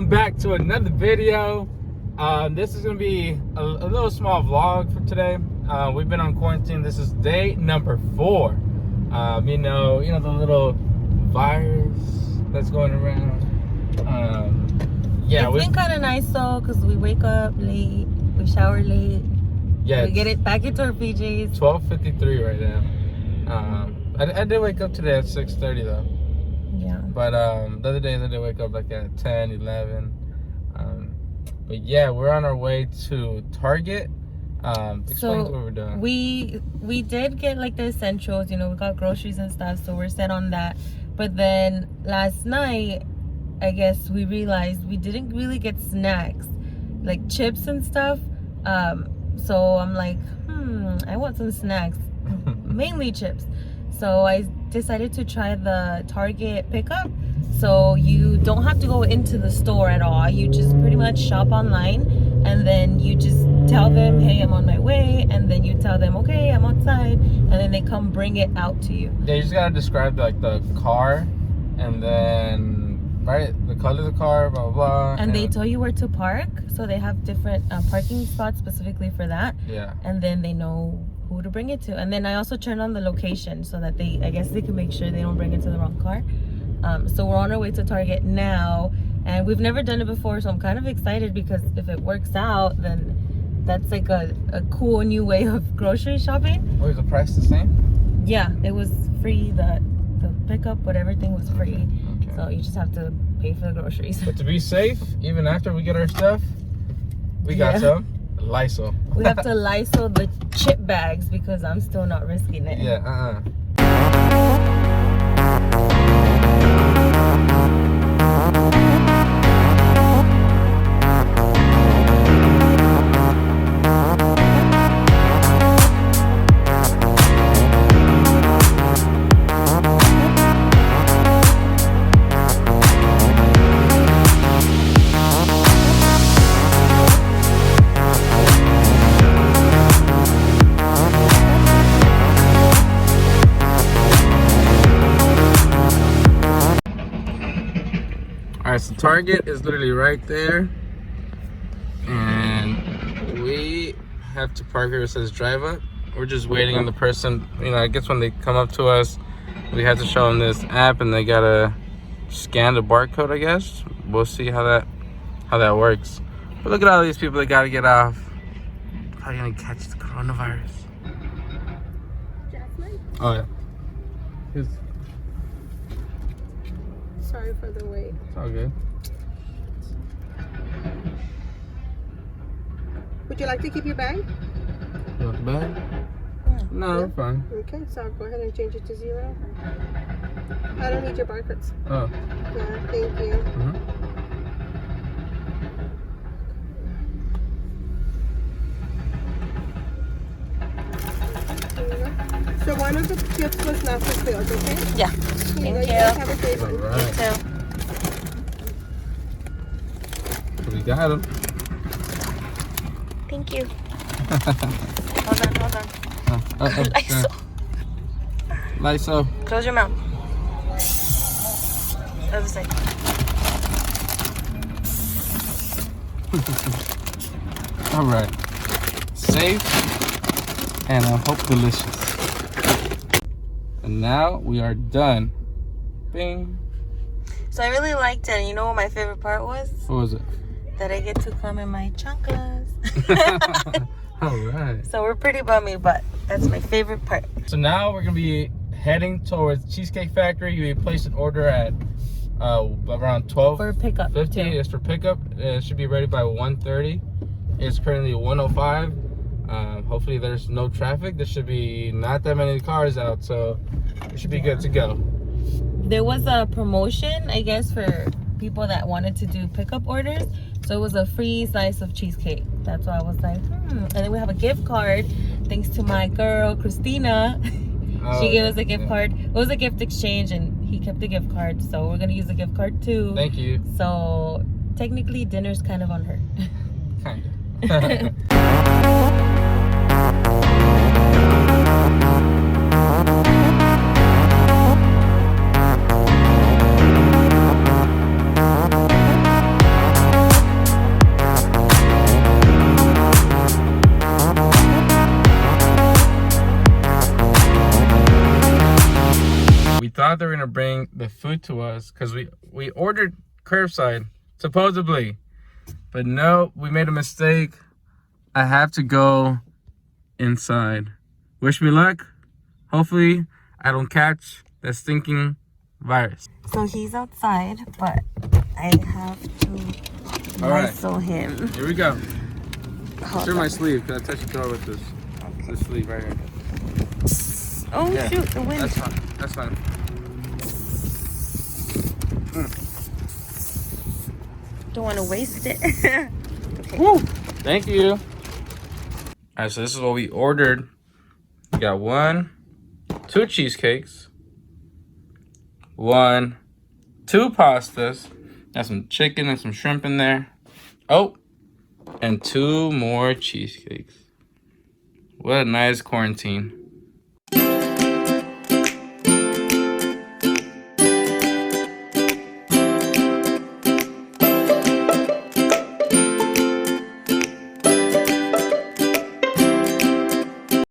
welcome back to another video. This is gonna be a little small vlog for today. We've been on quarantine. This is day number 4. You know the little virus that's going around. It's been kind of nice though, because we wake up late, we shower late. Yeah, we get it back into our PJs. 12:53 right now. I did wake up today at 6:30 though. Yeah. But the other days I did wake up like at 10, 11. But yeah, we're on our way to Target. Explain what we're doing. We did get like the essentials, we got groceries and stuff, so we're set on that. But then last night, I guess we realized we didn't really get snacks, like chips and stuff. So I'm like, I want some snacks, mainly chips. So I decided to try the Target pickup. So you don't have to go into the store at all. You just pretty much shop online, and then you just tell them, hey, I'm on my way, and then you tell them, okay, I'm outside, and then they come bring it out to you. Yeah, you just gotta describe like the car, and then the color of the car, blah blah blah. And they tell you where to park, so they have different parking spots specifically for that. Yeah. And then they know who to bring it to. And then I also turn on the location so that I guess they can make sure they don't bring it to the wrong car. So we're on our way to Target now, and we've never done it before, so I'm kind of excited because if it works out, then that's like a cool new way of grocery shopping. Was the price the same? Yeah, it was free. The pickup, but everything was free. Okay. So you just have to pay for the groceries. But to be safe, even after we get our stuff, we got some Lysol. We have to Lysol the chip bags because I'm still not risking it. Yeah, Alright, so Target is literally right there, and we have to park here. It says drive up. We're just waiting on the person. I guess when they come up to us, we have to show them this app, and they gotta scan the barcode. I guess we'll see how that works. But look at all these people that gotta get off. Probably gonna catch the coronavirus. Jasmine? Oh yeah. Sorry for the wait. It's all good. Would you like to keep your bag? You want the bag? No, we're fine. Okay, so I'll go ahead and change it to 0. I don't need your barcodes. Oh. Yeah, thank you. So one of the chips was not fulfilled, okay? Yeah. Thank you. Have a great one. All right. You too. We got him. Thank you. Hold on. Lysol. Lysol. Close your mouth. Other side. All right. Safe and I hope delicious. And now we are done. Bing. So I really liked it. And you know what my favorite part was? What was it? That I get to come in my chanclas. All right. So we're pretty bummy, but that's my favorite part. So now we're gonna be heading towards Cheesecake Factory. We placed an order at around 12. For pickup. 50 is for pickup. It should be ready by 1:30. It's currently 1:05. Hopefully there's no traffic. There should be not that many cars out, so it should be good to go. There was a promotion, I guess, for people that wanted to do pickup orders. So it was a free slice of cheesecake. That's why I was like, And then we have a gift card, thanks to my girl, Christina. She gave us a gift card. It was a gift exchange, and he kept the gift card. So we're going to use the gift card too. Thank you. So technically, dinner's kind of on her. Kind of. thought they were gonna bring the food to us because we ordered curbside supposedly, but no, we made a mistake. I have to go inside. Wish me luck. Hopefully I don't catch that stinking virus. So he's outside, but I have to whistle him. Here we go. Hold Show on. my sleeve because I touched the door with this sleeve right here. Oh Yeah, shoot, the wind. That's fine. That's fine. Don't want to waste it. Okay. Woo! Thank you. All right, so this is what we ordered. We got 2 cheesecakes, 2 pastas. Got some chicken and some shrimp in there. Oh, and 2 more cheesecakes. What a nice quarantine.